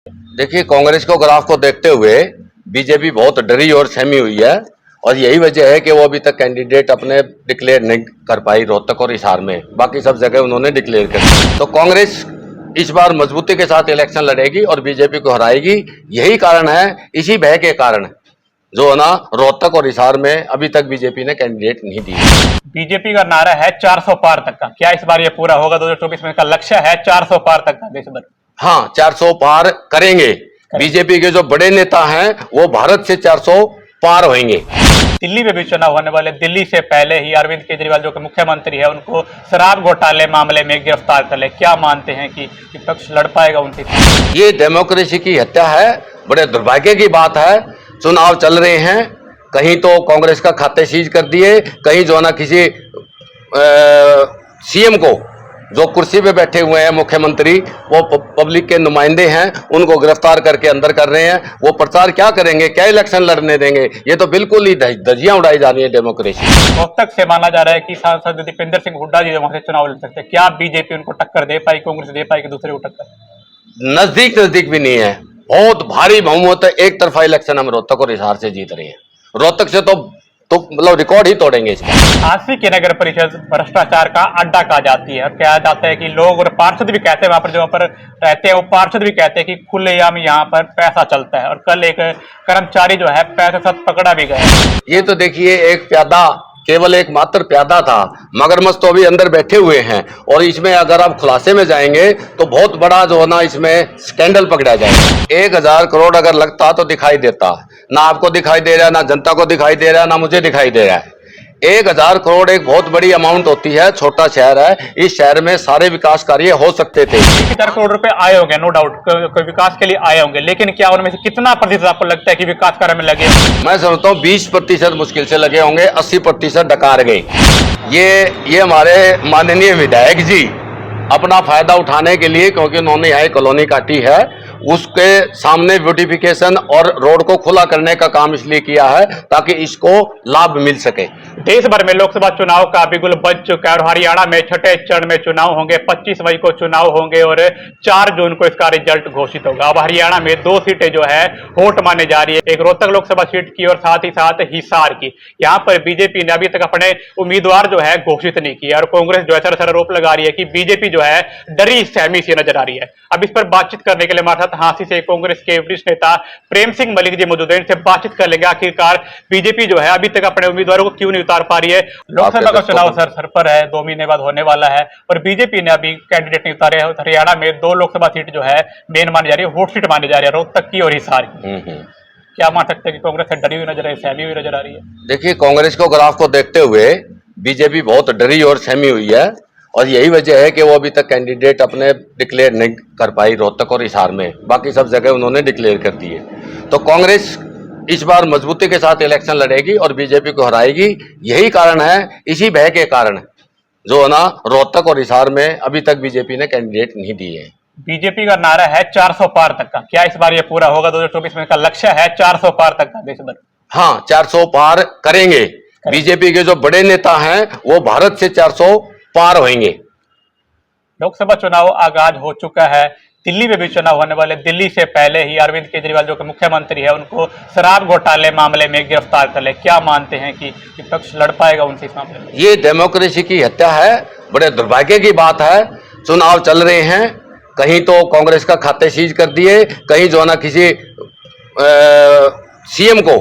देखिए, कांग्रेस को ग्राफ को देखते हुए बीजेपी बहुत डरी और सहमी हुई है और यही वजह है कि वो अभी तक कैंडिडेट अपने डिक्लेयर नहीं कर पाई रोहतक और हिसार में। बाकी सब जगह उन्होंने डिक्लेयर कर दी। तो कांग्रेस इस बार मजबूती के साथ इलेक्शन लड़ेगी और बीजेपी को हराएगी। यही कारण है, इसी भय के कारण जो है ना, रोहतक और हिसार में अभी तक बीजेपी ने कैंडिडेट नहीं दी। बीजेपी का नारा है 400 पार तक का, क्या इस बार ये पूरा होगा? 2024 में का लक्ष्य है 400 पार तक का देश भर। हाँ, 400 पार करेंगे। बीजेपी के जो बड़े नेता हैं वो भारत से 400 पार होंगे। दिल्ली में भी चुनाव होने वाले, दिल्ली से पहले ही अरविंद केजरीवाल जो कि मुख्यमंत्री है उनको शराब घोटाले मामले में गिरफ्तार कर ले। क्या मानते हैं कि विपक्ष लड़ पाएगा उनसे? ये डेमोक्रेसी की हत्या है, बड़े दुर्भाग्य की बात है। चुनाव चल रहे हैं, कहीं तो कांग्रेस का खाते सीज कर दिए, कहीं जो है ना किसी सीएम को जो कुर्सी पे बैठे हुए हैं मुख्यमंत्री, वो पब्लिक के नुमाइंदे हैं, उनको गिरफ्तार करके अंदर कर रहे हैं। वो प्रचार क्या करेंगे, क्या इलेक्शन लड़ने देंगे? ये तो बिल्कुल ही धज्जियां उड़ाई जा रही है डेमोक्रेसी। रोहतक से माना जा रहा है कि सांसद दीपेंद्र सिंह हुड्डा जी वहां से चुनाव लड़ सकते हैं। क्या बीजेपी उनको टक्कर दे पाई, कांग्रेस दे पाई कि दूसरे को टक्कर? नजदीक भी नहीं है, बहुत भारी बहुमत है। एक तरफा इलेक्शन हम रोहतक और हिसार से जीत रहे हैं। रोहतक से तो मतलब रिकॉर्ड ही तोड़ेंगे इसका। झांसी की नगर परिषद भ्रष्टाचार का अड्डा कहा जाती है। कहा जाता है कि लोग और पार्षद भी कहते हैं, वहां पर जो पर रहते हैं वो पार्षद भी कहते हैं कि खुलेआम यहाँ पर पैसा चलता है। और कल एक कर्मचारी जो है पैसे साथ पकड़ा भी गया। ये तो देखिए, एक प्यादा, केवल एक मात्र प्यादा था, मगरमच्छ तो अभी अंदर बैठे हुए हैं। और इसमें अगर आप खुलासे में जाएंगे तो बहुत बड़ा जो है ना इसमें स्कैंडल पकड़ा जाएगा। 1000 करोड़ अगर लगता तो दिखाई देता, ना आपको दिखाई दे रहा है, ना जनता को दिखाई दे रहा है, ना मुझे दिखाई दे रहा है। 1000 करोड़ एक बहुत बड़ी अमाउंट होती है। छोटा शहर है, इस शहर में सारे विकास कार्य हो सकते थे। 1000 करोड़ रुपए आए होंगे, नो डाउट विकास के लिए आए होंगे, लेकिन क्या उनमें से कितना प्रतिशत आपको लगता है कि विकास कार्य में लगे? मैं समझता हूँ 20% मुश्किल से लगे होंगे, 80% डकार गए। ये हमारे माननीय विधायक जी अपना फायदा उठाने के लिए, क्योंकि उन्होंने यहाँ कॉलोनी काटी है, उसके सामने ब्यूटिफिकेशन और रोड को खुला करने का काम इसलिए किया है ताकि इसको लाभ मिल सके। देश भर में लोकसभा चुनाव का बिगुल बज चुका है और हरियाणा में छठे चरण में चुनाव होंगे। 25 मई को चुनाव होंगे और 4 जून को इसका रिजल्ट घोषित होगा। अब हरियाणा में 2 सीटें जो है होट माने जा रही है, एक रोहतक लोकसभा सीट की और साथ ही साथ हिसार की। यहाँ पर बीजेपी ने अभी तक अपने उम्मीदवार जो है घोषित नहीं किया और कांग्रेस जो है सर आरोप लगा रही है कि बीजेपी जो है डरी सहमी सी नजर आ रही है। अब इस पर बातचीत करने के लिए हमारे साथ हांसी से कांग्रेस के वरिष्ठ नेता प्रेम सिंह मलिक जी मौजूद हैं। इनसे बातचीत कर लेंगे आखिरकार बीजेपी जो है अभी तक अपने उम्मीदवारों को क्यों नहीं उतार पा रही है। लोकसभा का चुनाव सर पर है, 2 महीने बाद होने वाला है और बीजेपी ने अभी कैंडिडेट नहीं उतारे। हरियाणा में 2 लोकसभा सीट जो है मेन मानी जा रही है, वोट सीट मानी जा रही है, रोहतक की और हिसार की। क्या मान सकते हैं कि कांग्रेस डरी हुई नजर है, सहमी हुई नजर आ रही है? देखिए, कांग्रेस को ग्राफ को देखते हुए बीजेपी बहुत डरी और सहमी हुई है और यही वजह है कि वो अभी तक कैंडिडेट अपने डिक्लेयर नहीं कर पाई रोहतक और हिसार में। बाकी सब जगह उन्होंने डिक्लेयर कर दिए। तो कांग्रेस इस बार मजबूती के साथ इलेक्शन लड़ेगी और बीजेपी को हराएगी। यही कारण है, इसी भय के कारण जो है ना, रोहतक और हिसार में अभी तक बीजेपी ने कैंडिडेट नहीं दिए हैं। बीजेपी का नारा है 400 पार तक का, क्या इस बार ये पूरा होगा? 2024 में का लक्ष्य है 400 पार तक का देश भर। हाँ, 400 पार करेंगे। बीजेपी के जो बड़े नेता हैं वो भारत से 400 पार होंगे। लोकसभा चुनाव आगाज हो चुका है, दिल्ली में भी चुनाव होने वाले। दिल्ली से पहले ही अरविंद केजरीवाल जो कि मुख्यमंत्री है उनको शराब घोटाले मामले में गिरफ्तार कर ले। क्या मानते हैं कि विपक्ष लड़ पाएगा उनसे इस मामले में? ये डेमोक्रेसी की हत्या है, बड़े दुर्भाग्य की बात है। चुनाव चल रहे हैं, कहीं तो कांग्रेस का खाते सीज कर दिए, कहीं जो है ना किसी सीएम को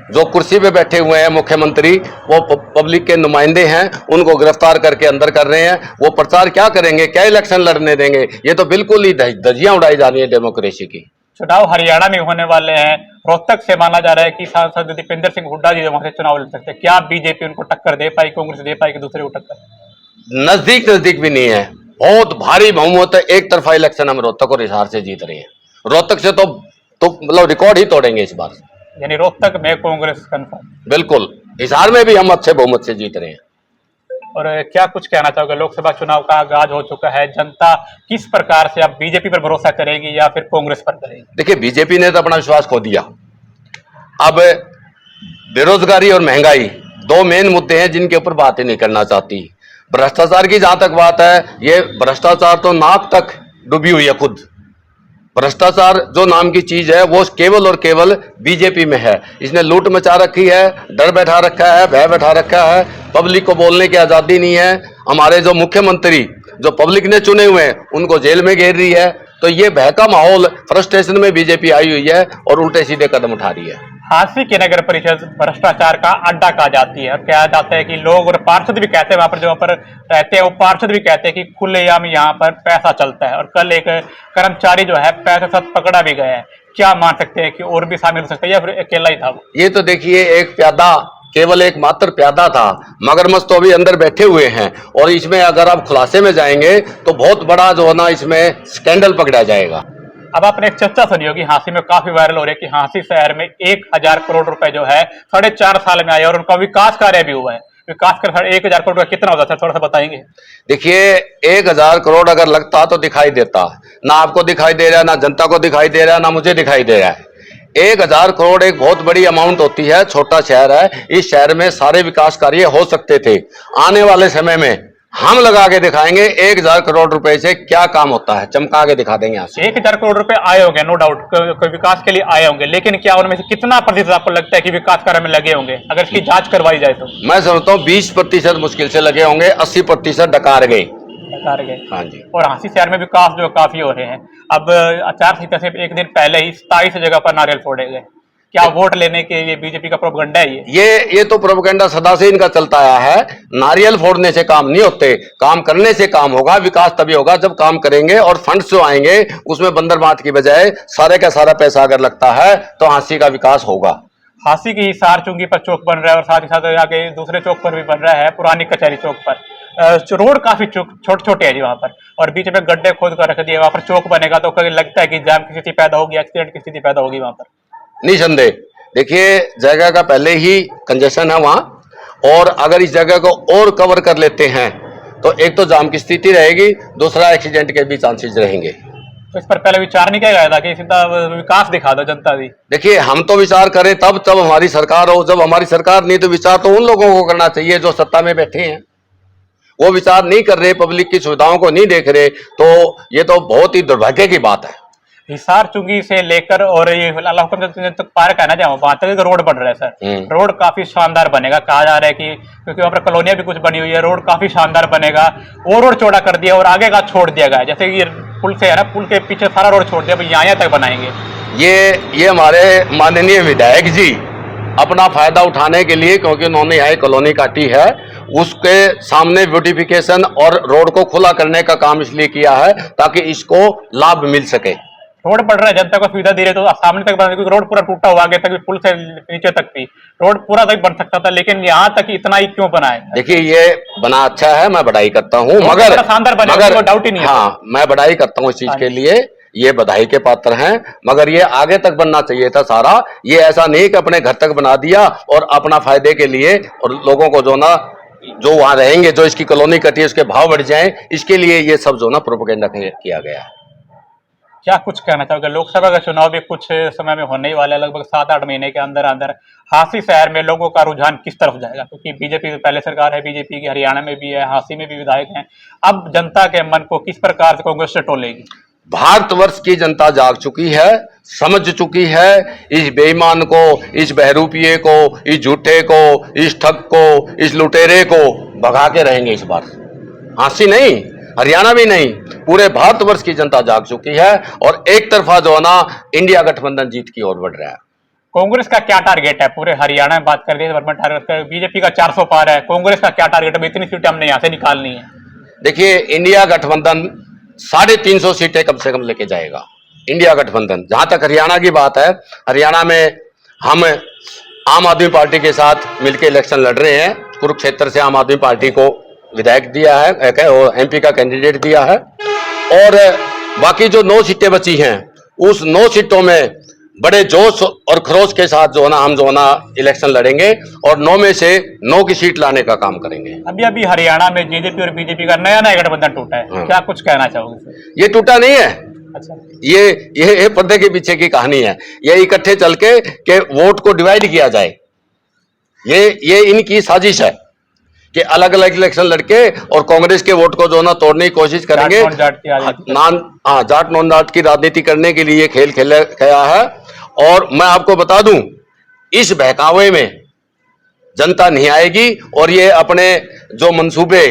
जो कुर्सी पे बैठे हुए हैं मुख्यमंत्री, वो पब्लिक के नुमाइंदे हैं, उनको गिरफ्तार करके अंदर कर रहे हैं। वो प्रचार क्या करेंगे, क्या इलेक्शन लड़ने देंगे? ये तो बिल्कुल ही धज्जियां उड़ाई जा रही है डेमोक्रेसी की। चुनाव हरियाणा में होने वाले हैं, रोहतक से माना जा रहा है कि सांसद दीपेंद्र सिंह हुड्डा जी वहां से चुनाव लड़ सकते हैं। क्या बीजेपी उनको टक्कर दे पाई, कांग्रेस दे पाई कि दूसरे को टक्कर? नजदीक भी नहीं है, बहुत भारी बहुमत है। एक तरफा इलेक्शन हम रोहतक और हिसार से जीत रहे हैं। रोहतक से तो मतलब रिकॉर्ड ही तोड़ेंगे इस बार। यानी रोहतक में कांग्रेस कंफर्म? बिल्कुल। हिसार में भी हम अच्छे बहुमत से जीत रहे हैं। और क्या कुछ कहना चाहोगे? लोकसभा चुनाव का आगाज हो चुका है, जनता किस प्रकार से अब बीजेपी पर भरोसा करेगी या फिर कांग्रेस पर करेगी? देखिए, बीजेपी ने तो अपना विश्वास खो दिया। अब बेरोजगारी और महंगाई 2 मेन मुद्दे हैं जिनके ऊपर बात ही नहीं करना चाहती। भ्रष्टाचार की जहां तक बात है, ये भ्रष्टाचार तो नाक तक डूबी हुई है खुद। भ्रष्टाचार जो नाम की चीज है वो केवल और केवल बीजेपी में है। इसने लूट मचा रखी है, डर बैठा रखा है, भय बैठा रखा है, पब्लिक को बोलने की आजादी नहीं है। हमारे जो मुख्यमंत्री जो पब्लिक ने चुने हुए हैं उनको जेल में घेर रही है। तो ये भय का माहौल, फ्रस्ट्रेशन में बीजेपी आई हुई है और उल्टे सीधे कदम उठा रही है। हांसी की नगर परिषद भ्रष्टाचार का अड्डा कहा जाती है और कहा जाता है कि लोग और पार्षद भी कहते हैं, वहां पर जो वहां पर रहते हैं वो पार्षद भी कहते हैं कि खुलेआम यहाँ पर पैसा चलता है। और कल एक कर्मचारी जो है पैसे साथ पकड़ा भी गया है। क्या मान सकते हैं कि और भी शामिल हो सकते हैं या फिर अकेला ही था वो? ये तो देखिए, एक प्यादा, केवल एक मात्र प्यादा था, मगरमच्छ तो अभी अंदर बैठे हुए हैं। और इसमें अगर आप खुलासे में जाएंगे तो बहुत बड़ा जो है ना इसमें स्कैंडल पकड़ा जाएगा। अब आपने एक चर्चा सुनी होगी, हांसी में काफी वायरल हो रही है कि हांसी शहर में 1000 करोड़ रुपए जो है 4.5 साल में आए और उनका विकास कार्य भी हुआ है। विकास कर 1000 करोड़ का कितना होता है, थोड़ा सा बताएंगे? देखिए, 1000 करोड़ अगर लगता तो दिखाई देता, ना आपको दिखाई दे रहा है, ना जनता को दिखाई दे रहा है, ना मुझे दिखाई दे रहा है। 1000 करोड़ एक बहुत बड़ी अमाउंट होती है। छोटा शहर है, इस शहर में सारे विकास कार्य हो सकते थे। आने वाले समय में हम लगा के दिखाएंगे 1000 करोड़ रुपए से क्या काम होता है, चमका के दिखा देंगे। यहाँ से 1000 करोड़ रुपए आए होंगे, नो डाउट विकास के लिए आए होंगे, लेकिन क्या उनमें से कितना प्रतिशत आपको लगता है कि विकास कार्य में लगे होंगे अगर इसकी जांच करवाई जाए तो? मैं समझता हूँ 20% मुश्किल से लगे होंगे, 80% डकार गए। हाँ जी। और हांसी शहर में विकास जो काफी हो रहे हैं। अब आचार संहिता से एक दिन पहले ही 27 जगह पर नारियल फोड़े गए। क्या वोट लेने के लिए बीजेपी का प्रोपगंडा है ये तो प्रोपगंडा सदा से इनका चलता आया है। नारियल फोड़ने से काम नहीं होते, काम करने से काम होगा। विकास तभी होगा जब काम करेंगे और फंड्स जो आएंगे उसमें बंदर बात की बजाय सारे का सारा पैसा अगर लगता है तो हांसी का विकास होगा। हांसी की हिसार चुंगी पर चौक बन रहा है और साथ ही साथ आगे दूसरे चौक पर भी बन रहा है, पुरानी कचहरी चौक पर। रोड काफी छोटे छोटे है जी वहां पर, और बीच में गड्ढे खोद कर रख दिए। वहां पर चौक बनेगा तो कभी लगता है कि जाम की स्थिति पैदा होगी, एक्सीडेंट की स्थिति पैदा होगी वहां पर? निसंदेह। देखिए, जगह का पहले ही कंजेशन है वहां, और अगर इस जगह को और कवर कर लेते हैं तो एक तो जाम की स्थिति रहेगी, दूसरा एक्सीडेंट के भी चांसेस रहेंगे। तो इस पर पहले विचार नहीं किया गया था कि सीधा विकास दिखा दो जनता दी? देखिए, हम तो विचार करें तब हमारी सरकार हो। जब हमारी सरकार नहीं तो विचार तो उन लोगों को करना चाहिए जो सत्ता में बैठे हैं। वो विचार नहीं कर रहे, पब्लिक की सुविधाओं को नहीं देख रहे, तो ये तो बहुत ही दुर्भाग्य की बात है। हिसार चुंगी से लेकर और ये अल्लाह हुक्म तक पार्क है ना, जहाँ वहां तक रोड बन रहा है सर। रोड काफी शानदार बनेगा, कहा जा रहा है कि क्योंकि वहां पर कॉलोनियां भी कुछ बनी हुई है। रोड काफी शानदार बनेगा। वो रोड चौड़ा कर दिया और आगे का छोड़ दिया गया है, जैसे कि पुल से है ना, पुल के पीछे सारा रोड छोड़ दिया, यहाँ तक बनाएंगे। ये हमारे माननीय विधायक जी अपना फायदा उठाने के लिए, क्योंकि उन्होंने यहाँ कॉलोनी काटी है, उसके सामने ब्यूटिफिकेशन और रोड को खुला करने का काम इसलिए किया है ताकि इसको लाभ मिल सके। रोड बढ़ रहा है, जनता को सुविधा दे रहे तो सामने तक बना, क्योंकि रोड पूरा टूटा हुआ, आगे तक भी, पुल से नीचे तक भी रोड पूरा तक बन सकता था, लेकिन यहाँ तक इतना ही क्यों बना है? देखिए, ये बना अच्छा है, मैं बधाई करता हूँ, मगर शानदार बना, मगर डाउट ही नहीं है। हाँ, मैं बधाई करता हूँ इस चीज के लिए, ये बधाई के पात्र हैं, मगर ये आगे तक बनना चाहिए था सारा। ये ऐसा नहीं कि अपने घर तक बना दिया और अपना फायदे के लिए, और लोगों को जो ना, जो वहां रहेंगे, जो इसकी कॉलोनी कटी है उसके भाव बढ़ जाएं, इसके लिए ये सब जो ना प्रोपेगेंडा किया गया है। क्या कुछ कहना चाहोगे? लोकसभा का चुनाव भी कुछ समय में होने ही वाला है, लगभग 7-8 महीने के अंदर अंदर। हांसी शहर में लोगों का रुझान किस तरफ जाएगा? क्योंकि बीजेपी की पहले सरकार है, बीजेपी की हरियाणा में भी है, हांसी में भी विधायक हैं। अब जनता के मन को किस प्रकार से कांग्रेस टोलेगी? भारतवर्ष की जनता जाग चुकी है, समझ चुकी है इस बेईमान को, इस बहरूपिये को, इस झूठे को, इस ठग को, इस लुटेरे को भगा के रहेंगे इस बार। हांसी नहीं, हरियाणा भी नहीं, पूरे भारतवर्ष की जनता जाग चुकी है, और एक तरफा जो है ना इंडिया गठबंधन जीत की ओर बढ़ रहा है। कांग्रेस का क्या टारगेट है? पूरे हरियाणा में बात कर रही है, बीजेपी का 400 पार है, कांग्रेस का क्या टारगेट है? इतनी सीटें हमने यहाँ से निकालनी है। देखिए, इंडिया गठबंधन 350 सीटें कम से कम लेके जाएगा। इंडिया गठबंधन, जहां तक हरियाणा की बात है, हरियाणा में हम आम आदमी पार्टी के साथ मिलकर इलेक्शन लड़ रहे हैं। कुरुक्षेत्र से आम आदमी पार्टी को विधायक दिया है, एमपी का कैंडिडेट दिया है, और बाकी जो 9 सीटें बची हैं उस 9 सीटों में बड़े जोश और खरोश के साथ जो है ना हम जो है ना इलेक्शन लड़ेंगे, और 9 में से 9 की सीट लाने का काम करेंगे। अभी हरियाणा में जेजेपी और बीजेपी का नया गठबंधन टूटा है। क्या कुछ कहना चाहोगे? ये टूटा नहीं है। अच्छा, ये पर्दे के पीछे की कहानी है। ये इकट्ठे चल के वोट को डिवाइड किया जाए, ये इनकी साजिश है। कि अलग अलग इलेक्शन लड़के और कांग्रेस के वोट को जो ना तोड़ने की कोशिश करेंगे। जाट नॉन जाट की राजनीति। जाट नॉन जाट की राजनीति करने के लिए ये खेल खेला गया है। और मैं आपको बता दूं, इस बहकावे में जनता नहीं आएगी और ये अपने जो मंसूबे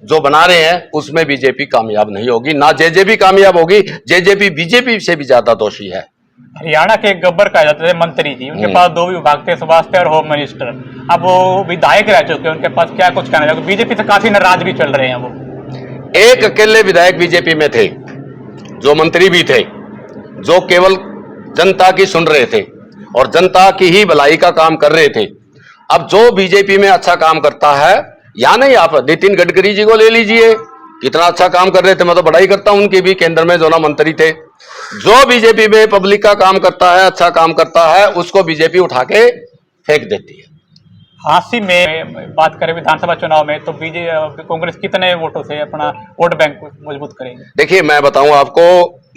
जो बना रहे हैं उसमें बीजेपी कामयाब नहीं होगी, ना जेजेपी कामयाब होगी। जेजेपी बीजेपी से भी ज्यादा दोषी है। हरियाणा के गब्बर कहा जाते थे मंत्री जी, उनके पास 2 विभाग थे, स्वास्थ्य और होम मिनिस्टर। अब वो विधायक रह चुके हैं, उनके पास क्या कुछ कहना चाहिए? बीजेपी से काफी नाराज भी चल रहे हैं वो। एक अकेले विधायक बीजेपी में थे, जो मंत्री भी थे, जो केवल जनता की सुन रहे थे और जनता की ही भलाई का काम कर रहे थे। अब जो बीजेपी में अच्छा काम करता है, या नहीं, आप नितिन गडकरी जी को ले लीजिए, कितना अच्छा काम कर रहे थे। मैं तो बड़ाई करता हूं उनकी भी, केंद्र में जो ना मंत्री थे। जो बीजेपी में पब्लिक का काम करता है, अच्छा काम करता है, उसको बीजेपी उठा के फेंक देती है। हांसी में बात करें विधानसभा चुनाव में, तो कांग्रेस कितने वोटों से अपना वोट बैंक मजबूत करेगी? देखिए, मैं बताऊं आपको,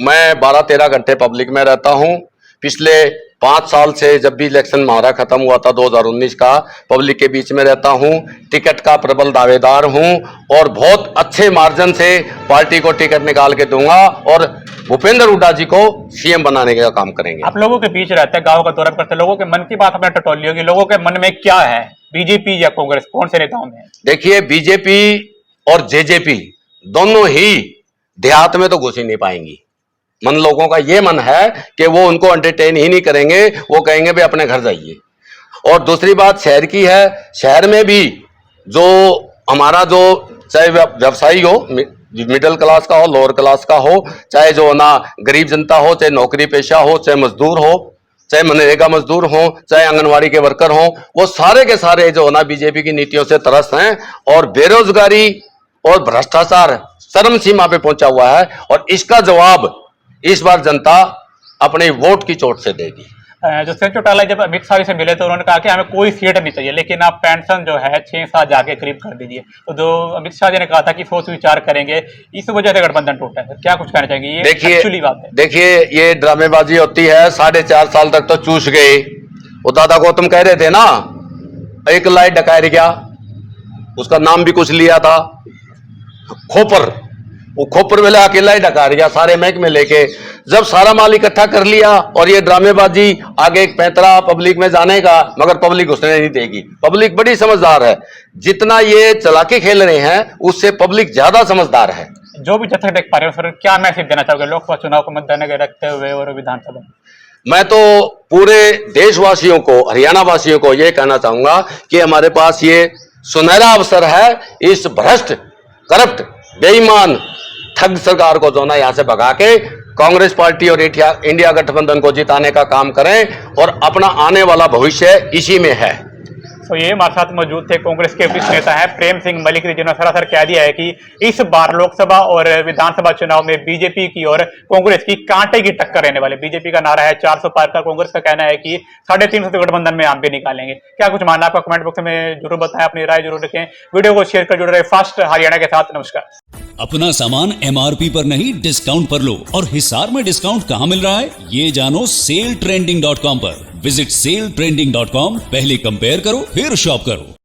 मैं 12-13 घंटे पब्लिक में रहता हूं। पिछले 5 साल से जब भी इलेक्शन हमारा खत्म हुआ था 2019 का, पब्लिक के बीच में रहता हूं, टिकट का प्रबल दावेदार हूं और बहुत अच्छे मार्जिन से पार्टी को टिकट निकाल के दूंगा और भूपेंद्र हुड्डा जी को सीएम बनाने का काम करेंगे। आप लोगों के बीच रहते हैं, गांव का दौरा करते हैं, लोगों के मन की बात अपने टटोली होगी। लोगों के मन में क्या है, बीजेपी या कांग्रेस, कौन से नेताओं में है? देखिए, बीजेपी और जेजेपी दोनों ही देहात में तो घुस ही नहीं पाएंगी। मन लोगों का ये मन है कि वो उनको एंटरटेन ही नहीं करेंगे, वो कहेंगे भाई अपने घर जाइए। और दूसरी बात शहर की है, शहर में भी जो हमारा जो चाहे व्यवसायी हो, मिडिल क्लास का हो, लोअर क्लास का हो, चाहे जो ना गरीब जनता हो, चाहे नौकरी पेशा हो, चाहे मजदूर हो, चाहे मनरेगा मजदूर हो, चाहे आंगनवाड़ी के वर्कर हो, वो सारे के सारे जो ना बीजेपी की नीतियों से त्रस्त हैं। और बेरोजगारी और भ्रष्टाचार चरम सीमा पे पहुंचा हुआ है और इसका जवाब इस बार जनता अपने वोट की चोट से देगी। जो सिंह चौटाला जब अमित शाह से मिले तो उन्होंने कहा कि हमें कोई सीट नहीं चाहिए, लेकिन आप पेंशन जो है 6-7 जाके करीब कर दीजिए। तो जो अमित शाह जी ने कहा था कि सोच विचार करेंगे, इस वजह से गठबंधन टूटा है। क्या कुछ कहना चाहेंगे? ये एक्चुअली बात है। देखिए, ये ड्रामेबाजी होती है। 4.5 साल तक तो चूस गए। वो दादा गौतम कह रहे थे ना, एक लाइट डकायर गया, उसका नाम भी कुछ लिया था, खोपर। वो खोपर वाला अकेला ही डका गया सारे महकमे लेके। जब सारा माल इकट्ठा कर लिया और ये ड्रामेबाजी आगे एक पैंतरा पब्लिक में जाने का, मगर पब्लिक उसने नहीं देगी। पब्लिक बड़ी समझदार है, जितना ये चालाकी खेल रहे हैं उससे पब्लिक ज्यादा समझदार है। जो भी जैसा देख पा रहे हो सर, क्या मैसेज देना चाहोगे लोकसभा चुनाव को मद्देनजर रखते हुए और विधानसभा? मैं तो पूरे देशवासियों को, हरियाणा वासियों को ये कहना चाहूंगा कि हमारे पास ये सुनहरा अवसर है इस भ्रष्ट, करप्ट, बेईमान, ठग सरकार को जो ना यहां से भगा के कांग्रेस पार्टी और इंडिया गठबंधन को जिताने का काम करें और अपना आने वाला भविष्य इसी में है। तो ये हमारे साथ मौजूद थे कांग्रेस के वरिष्ठ नेता है प्रेम सिंह मलिक, जिन्होंने सरासर कह दिया है कि इस बार लोकसभा और विधानसभा चुनाव में बीजेपी की और कांग्रेस की कांटे की टक्कर रहने वाले। बीजेपी का नारा है 400 पार का, कांग्रेस का कहना है कि 350 से गठबंधन में हम भी निकालेंगे। क्या कुछ मानना आपका? कमेंट बॉक्स में जरूर बताएं, अपनी राय जरूर रखें, वीडियो को शेयर कर जुड़े रहे फास्ट हरियाणा के साथ। नमस्कार। अपना सामान एमआरपी पर नहीं डिस्काउंट पर लो। और हिसार में डिस्काउंट कहां मिल रहा है ये जानो सेलट्रेंडिंग.com पर। विजिट सेलट्रेंडिंग.com, पहले कंपेयर करो फिर शॉप करो।